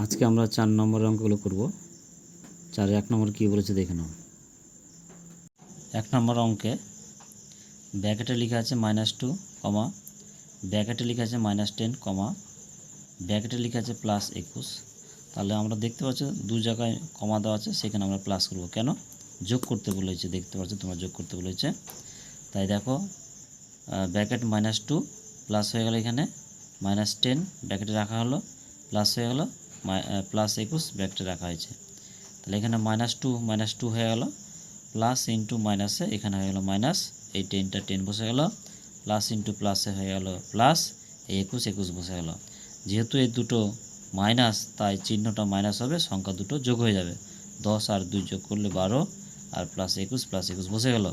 আজকে আমরা 4 নম্বরের অঙ্কগুলো করব। 4 1 নম্বর কী বলেছে দেখে নাও। 1 নম্বর অঙ্কে ব্র্যাকেটে লেখা আছে -2, ব্র্যাকেটে লেখা আছে -10, ব্র্যাকেটে লেখা আছে +21। তাহলে আমরা দেখতে পাচ্ছ দু জায়গায় কমা দেওয়া আছে, সেখানে আমরা প্লাস করব। কেন? যোগ করতে বলেছে, দেখতে পাচ্ছ তোমরা যোগ করতে বলেছে। তাই দেখো ব্র্যাকেট -2 প্লাস হয়ে গেল, এখানে -10 ব্র্যাকেটে রাখা হলো, প্লাস হয়ে গেল +21 ব্র্যাকেটে রাখা হয়েছে। তাহলে এখানে -2 হয়ে গেল, প্লাস ইন্টু মাইনাসে এখানে হয়ে গেল মাইনাস, এই 10টা 10 বসে গেল, প্লাস ইন্টু প্লাসে হয়ে গেল প্লাস, এই 21 বসে গেল। যেহেতু এই দুটো মাইনাস, তাই চিহ্নটা মাইনাস হবে, সংখ্যা দুটো যোগ হয়ে যাবে। 10 আর 2 যোগ করলে 12, আর +21 বসে গেল।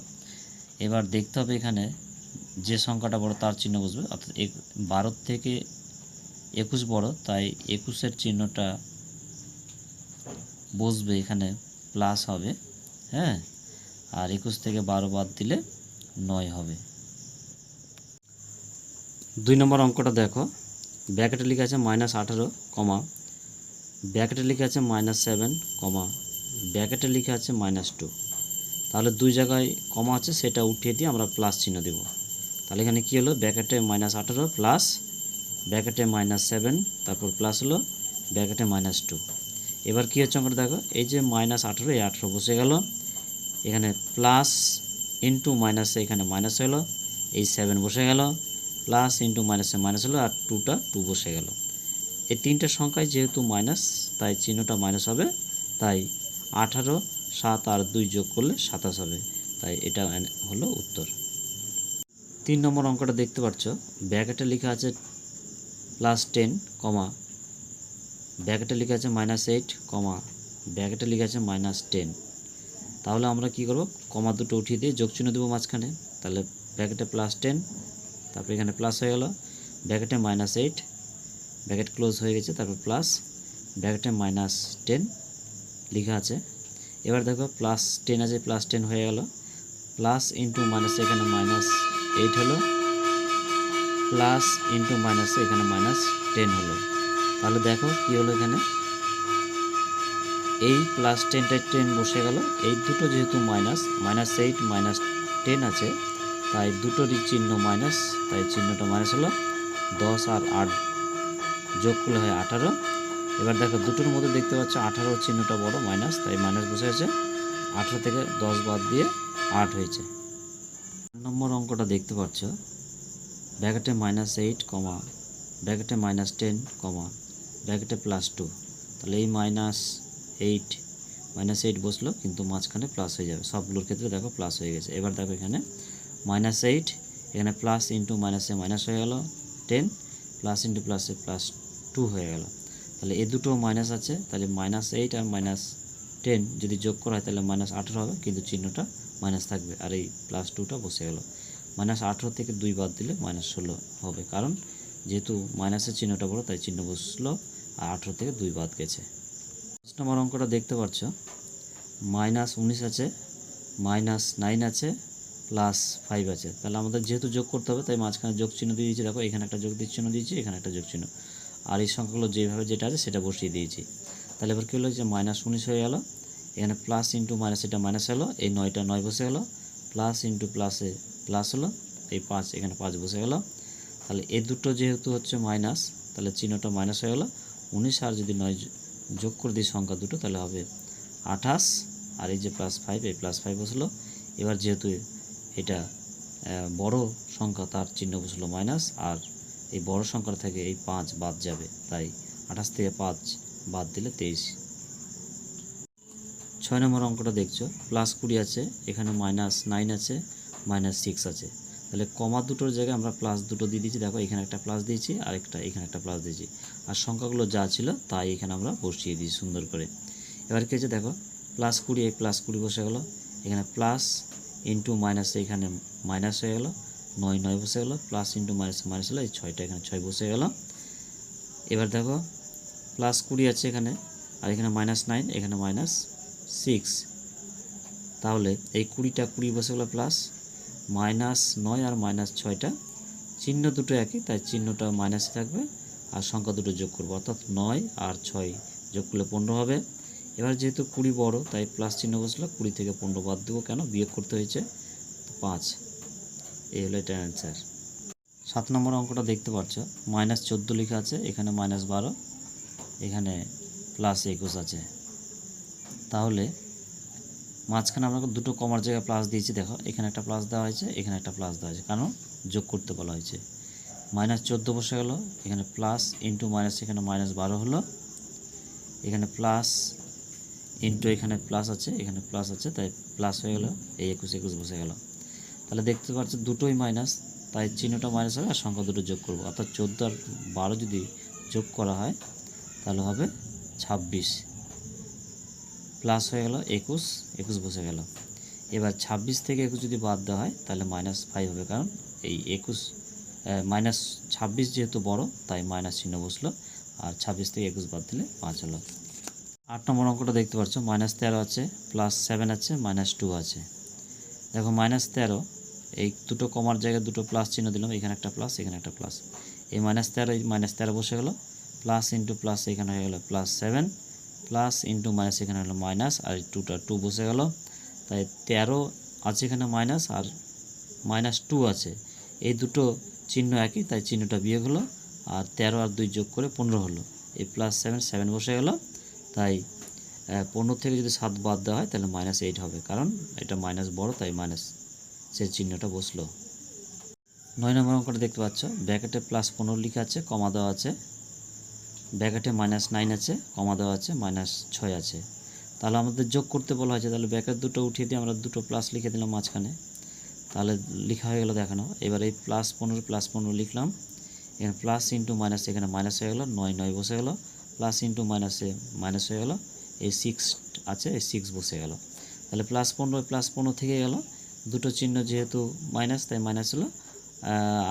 এবার দেখতে হবে এখানে যে সংখ্যাটা বড় তার চিহ্ন বসবে, অর্থাৎ 12 থেকে 21 বড়, তাই 21-এর চিহ্নটা বসবে, এখানে প্লাস হবে। হ্যাঁ, আর 21 থেকে 12 বাদ দিলে 9 হবে। 2 নম্বর অঙ্কটা দেখো, ব্র্যাকেটে লেখা আছে -18, ব্র্যাকেটে লেখা আছে -7, ব্র্যাকেটে লেখা আছে -2। তাহলে দুই জায়গায় কমা আছে, সেটা উঠিয়ে দিয়ে আমরা প্লাস চিহ্ন দেব। তাহলে এখানে কী হলো, ব্র্যাকেটে -18 প্লাস ব্র্যাকেটে -7, তারপর প্লাস হলো ব্র্যাকেটে -2। এবার কী হচ্ছে অঙ্কটা দেখো, এই যে -18, এই 18 বসে গেল, এখানে প্লাস ইন্টু মাইনাসে এখানে মাইনাস হলো, এই 7 বসে গেল, প্লাস ইন্টু মাইনাসে মাইনাস হলো, আর 2 বসে গেল। এই তিনটা সংখ্যায় যেহেতু মাইনাস, তাই চিহ্নটা মাইনাস হবে। তাই 18, 7 আর 2 যোগ করলে 27 হবে। তাই এটা হলো উত্তর। 3 নম্বর অঙ্কটা দেখতে পাচ্ছ, ব্র্যাকেটে লেখা আছে +10, ব্র্যাকেটে লেখা আছে -8, ব্র্যাকেটে লেখা আছে -10। তাহলে আমরা কি করব, কমা দুটো উঠিয়ে দিয়ে যোগ চিহ্ন দেবো মাঝখানে। তাহলে ব্র্যাকেটে +10, তারপর এখানে প্লাস হয়ে গেল, ব্র্যাকেটে -8, ব্র্যাকেট ক্লোজ হয়ে গেছে, তারপর প্লাস, ব্র্যাকেটে -10 লেখা আছে। এবার দেখো +10 আছে, +10 হয়ে গেল, প্লাস ইন্টু মাইনাসে এখানে -8 হলো, প্লাস ইন্টু মাইনাসে এখানে -10 হলো। তাহলে দেখো কি হলো, এখানে এই +10টা 10 বসে গেল, এই দুটো যেহেতু -8 -10 আছে, তাই দুটোরই চিহ্ন মাইনাস, তাই চিহ্নটা মাইনাস হলো। 10 আর 8 যোগ করলে হয় 18। এবার দেখো দুটোর মধ্যে দেখতে পাচ্ছ 18 চিহ্নটা বড়, মাইনাস, তাই মাইনাস বসে আছে। 18 থেকে 10 বাদ দিয়ে 8 হয়েছে। 4 নম্বর অঙ্কটা দেখতে পাচ্ছ, ব্র্যাকেটে -8, ব্র্যাকেটে -10, ব্র্যাকেটে +2। তাহলে এই -8 বসলো, কিন্তু মাঝখানে প্লাস হয়ে যাবে। সবগুলোর ক্ষেত্রে দেখো প্লাস হয়ে গেছে। এবার দেখো এখানে -8, এখানে প্লাস ইন্টু মাইনাসে মাইনাস হয়ে গেল 10, প্লাস ইন্টু প্লাসে +2 হয়ে গেল। তাহলে এই দুটো মাইনাস আছে, তাহলে -8 আর -10 যদি যোগ করা হয় তাহলে -18 হবে, কিন্তু চিহ্নটা মাইনাস থাকবে, আর এই +2টা বসে গেল। -18 থেকে 2 বাদ দিলে -16 হবে, কারণ যেহেতু মাইনাসের চিহ্নটা বড়, তাই চিহ্ন বসলো, আর 18 থেকে 2 বাদ গেছে। 5 নম্বর অঙ্কটা দেখতে পাচ্ছ, -19 আছে, -9 আছে, +5 আছে। তাহলে আমাদের যেহেতু যোগ করতে হবে, তাই মাঝখানে যোগ চিহ্ন দিয়ে দিয়েছি। দেখো এখানে একটা যোগ চিহ্ন দিয়েছি, এখানে একটা যোগ চিহ্ন, আর এই সংখ্যাগুলো যেভাবে যেটা আছে সেটা বসিয়ে দিয়েছি। তাহলে এবার কী হলো, যে -19 হয়ে গেল, এখানে প্লাস ইন্টু মাইনাস, এটা মাইনাস হলো, এই 9টা 9 বসে গেলো, প্লাস ইন্টু প্লাসে প্লাস হলো, এই 5 এখানে 5 বসে গেল। তাহলে এই দুটো যেহেতু হচ্ছে মাইনাস, তাহলে চিহ্নটা মাইনাস হয়ে গেল। 19 আর যদি 9 যোগ করে দিই সংখ্যা দুটো, তাহলে হবে 28, আর এই যে +5, এই +5 বসলো। এবার যেহেতু এটা বড় সংখ্যা, তার চিহ্ন বসলো মাইনাস, আর এই বড় সংখ্যা থেকে এই 5 বাদ যাবে, তাই 28 থেকে 5 বাদ দিলে 23। 6 নম্বর অঙ্কটা দেখছো, +20 আছে, এখানে -9 আছে, -6 আছে। তাহলে কমা দুটোর জায়গায় আমরা প্লাস দুটো দিয়ে দিয়েছি। দেখো এখানে একটা প্লাস দিয়েছি, আর এখানে একটা প্লাস দিয়েছি, আর সংখ্যাগুলো যা ছিল তাই এখানে আমরা বসিয়ে দিয়েছি সুন্দর করে। এবার কি হচ্ছে দেখো, +20, এই +20 বসে গেল, এখানে প্লাস ইন্টু মাইনাসে এখানে মাইনাস হয়ে গেল, 9 বসে গেল, প্লাস ইন্টু মাইনাস মাইনাস হলো, এই 6টা এখানে 6 বসে গেল। এবার দেখো +20 আছে এখানে, আর এখানে -9, এখানে -6। তাহলে এই 20টা 20 বসে গেলো, প্লাস -9 আর -6টা চিহ্ন দুটো একই, তাই চিহ্নটা মাইনাসে থাকবে, আর সংখ্যা দুটো যোগ করবো, অর্থাৎ 9 আর 6 যোগ করলে 15 হবে। এবার যেহেতু 20 বড় তাই প্লাস চিহ্ন বসলো, 20 থেকে 15 বাদ দেবো, কেন বিয়োগ করতে হয়েছে 5। এই হলো এটার অ্যান্সার। 7 নম্বর অঙ্কটা দেখতে পাচ্ছ, -14 লেখা আছে, এখানে -12, এখানে +21 আছে। তাহলে মাঝখানে আমরা দুটো কমার জায়গায় প্লাস দিয়েছি, দেখো এখানে একটা প্লাস দেওয়া হয়েছে, এখানে একটা প্লাস দেওয়া হয়েছে, কারণ যোগ করতে বলা হয়েছে। -14 বসে গেল, এখানে প্লাস ইন্টু মাইনাস, এখানে -12 হলো, এখানে প্লাস ইন্টু এখানে প্লাস আছে, এখানে প্লাস আছে, তাই প্লাস হয়ে গেল, এই 21 বসে গেল। তাহলে দেখতে পাচ্ছ দুটোই মাইনাস, তাই চিহ্নটা মাইনাস হবে আর সংখ্যা দুটো যোগ করব, অর্থাৎ 14 আর 12 যদি যোগ করা হয় তাহলে হবে 26, প্লাস হয়ে গেল 21 বসে গেল। এবার 26 থেকে 21 যদি বাদ দেওয়া হয় তাহলে -5 হবে, কারণ এই 26 যেহেতু বড় তাই মাইনাস চিহ্ন বসলো, আর 26 থেকে 21 বাদ দিলে 5 হলো। 8 নম্বর অঙ্কটা দেখতে পাচ্ছ, -13 আছে, +7 আছে, -2 আছে। দেখো -13, এই দুটো কমার জায়গায় দুটো প্লাস চিহ্ন দিলাম, এখানে একটা প্লাস, এখানে একটা প্লাস, এই -13 বসে গেল, প্লাস ইন্টু প্লাস এখানে হয়ে গেল +7, প্লাস ইন্টু মাইনাস এখানে হলো মাইনাস, আর 2 বসে গেল, তাই 13 আছে এখানে মাইনাস, আর -2 আছে, এই দুটো চিহ্ন একই তাই চিহ্নটা বিয়োগ হলো, আর 13 আর 2 যোগ করে 15 হলো, এই +7 বসে গেল, তাই 15 থেকে যদি 7 বাদ দেওয়া হয় তাহলে -8 হবে, কারণ এটা মাইনাস বড় তাই মাইনাস সেই চিহ্নটা বসলো। 9 নম্বর অঙ্কটা দেখতে পাচ্ছ, ব্র্যাকেটে +15 লেখা আছে, কমা দেওয়া আছে, ব্র্যাকেটে -9 আছে, কমা দেওয়া আছে, -6 আছে। তাহলে আমাদের যোগ করতে বলা হয়েছে, তাহলে ব্র্যাকেট দুটো উঠিয়ে দিয়ে আমরা দুটো প্লাস লিখে দিলাম মাঝখানে, তাহলে লেখা হয়ে গেল দেখানো। এবার এই +15 লিখলাম, এখানে প্লাস ইন্টু মাইনাস, এখানে মাইনাস হয়ে গেল, 9 বসে গেল, প্লাস ইন্টু মাইনাসে মাইনাস হয়ে গেল, এই 6 আছে, এই 6 বসে গেল। তাহলে +15 থেকে গেল, দুটো চিহ্ন যেহেতু মাইনাস তাই মাইনাস হলো,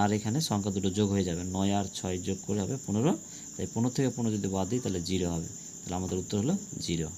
আর এখানে সংখ্যা দুটো যোগ হয়ে যাবে, 9 আর 6 যোগ করে হবে 15, তাই 15 থেকে 15 যদি বাদ দিই তাহলে 0 হবে, তাহলে আমাদের উত্তর হলো 0।